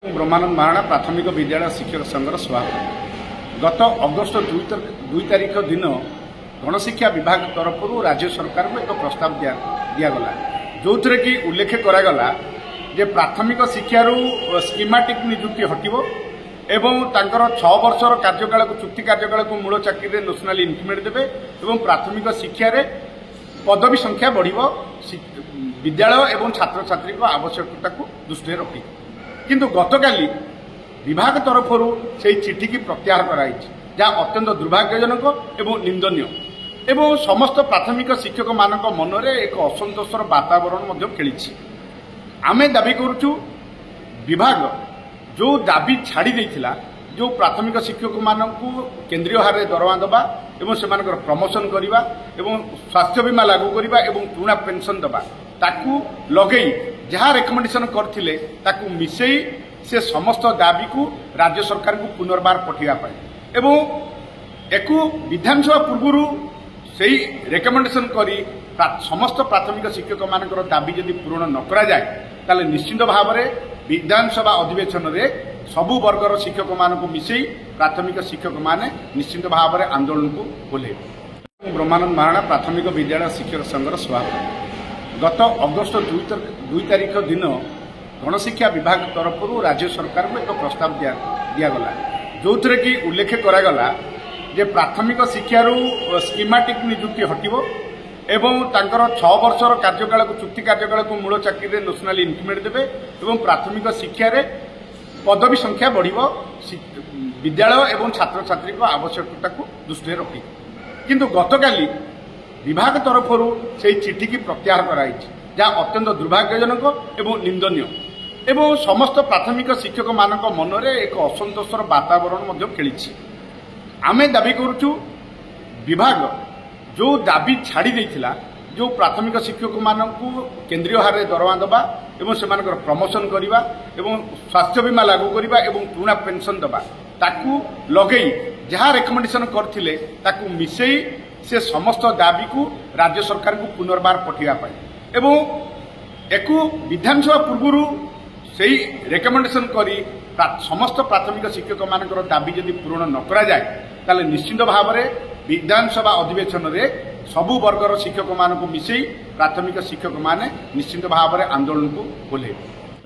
ब्रह्मानंद महाराणा प्राथमिक विद्यालय शिक्षक संघर सभापति गत अगस्ट 2 तारिख दिन गणशिक्षा विभाग तरफ राज्य सरकार को एक प्रस्ताव दिगला जो थे कि उल्लेख करागला जे प्राथमिक शिक्षारू स्कीमाटिक नियुक्ति हटिबो एवं तांकर 6 वर्षर कार्यकाल को चुक्ति कार्यकाल को मूल चाकरी नेशनल इंक्रीमेंट देवे एवं प्राथमिक शिक्षा रे पदवी संख्या बढ़िबो विद्यालय एवं छात्र छात्री को आवश्यकता को दृष्टि रखी किंतु गतकाली विभाग तरफ से चिठी की प्रत्याहार कराई जहाँ अत्यंत दुर्भाग्यजनक एवं निंदनीय एवं समस्त प्राथमिक शिक्षक मानक मनरे एक असंतोषर वातावरण खेली आमे दाबी करुचु विभाग जो दाबी छाड़ी देइथिला जो प्राथमिक शिक्षक मानकू केंद्रीय हार दरमा दबा एवं सेमानकर प्रमोशन करिबा एवं स्वास्थ्य बीमा लागू करिबा एवं पुराना पेंशन दबा ताकू लगेई जहाँ रेकमेंडेशन करथिले ताकू मिसेई से समस्त दाबी को राज्य सरकार को पुनर्बार पठिया पाए एवं एकू विधानसभा पूर्व से रेकमेंडेशन करी समस्त प्राथमिक शिक्षक मानकर दाबी यदि पूरण न करा जाए ताले निश्चित भाव में विधानसभा अधिवेशन रे सबु वर्गर शिक्षक मानक मिसेई प्राथमिक शिक्षक माने निश्चित भाव में आंदोलन को बोलेबे। ब्रह्मानंद महाराणा प्राथमिक विद्यालय शिक्षक संघर सभापति गत अगस्ट 2 तारिख दिन गणशिक्षा विभाग तरफ राज्य सरकार को एक प्रस्ताव दिगला जो थे कि उल्लेख करागला जे प्राथमिक शिक्षारू स्कीमाटिक नियुक्ति हटिबो एवं तांकर 6 वर्षर कार्यकाल को चुक्ति कार्यकाल को मूल चाकरी नेशनल इंक्रीमेंट देवे एवं प्राथमिक शिक्षा रे पदवी संख्या बढ़िबो विद्यालय एवं छात्र छात्री को आवश्यकता को दृष्टि रखी किंतु गतकाली विभाग तरफ से चिठी की प्रत्याहार कराई जहाँ अत्यंत दुर्भाग्यजनक एवं निंदनीय एवं समस्त प्राथमिक शिक्षक मानक मनरे एक असंतोषर वातावरण खेली आमे दाबी करुचु विभाग जो दाबी छाड़ी देइथिला जो प्राथमिक शिक्षक मानकू केंद्रीय हार दरमा दबा एवं सेमानकर प्रमोशन करिबा एवं स्वास्थ्य बीमा लागू करिबा एवं पुराना पेंशन दबा ताकू लगेई जहाँ रेकमेंडेशन करथिले ताकू मिसेई से समस्त दाबी को राज्य सरकार को पुनर्बार पठिया पाए एवं एकू विधानसभा पूर्व से रेकमेंडेशन करी समस्त प्राथमिक शिक्षक मानकर दाबी यदि पूरण न करा जाए ताले निश्चित भाव में विधानसभा अधिवेशन रे सबु वर्गर शिक्षक मानक मिसेई प्राथमिक शिक्षक माने निश्चित भाव में आंदोलन को बोलेबे।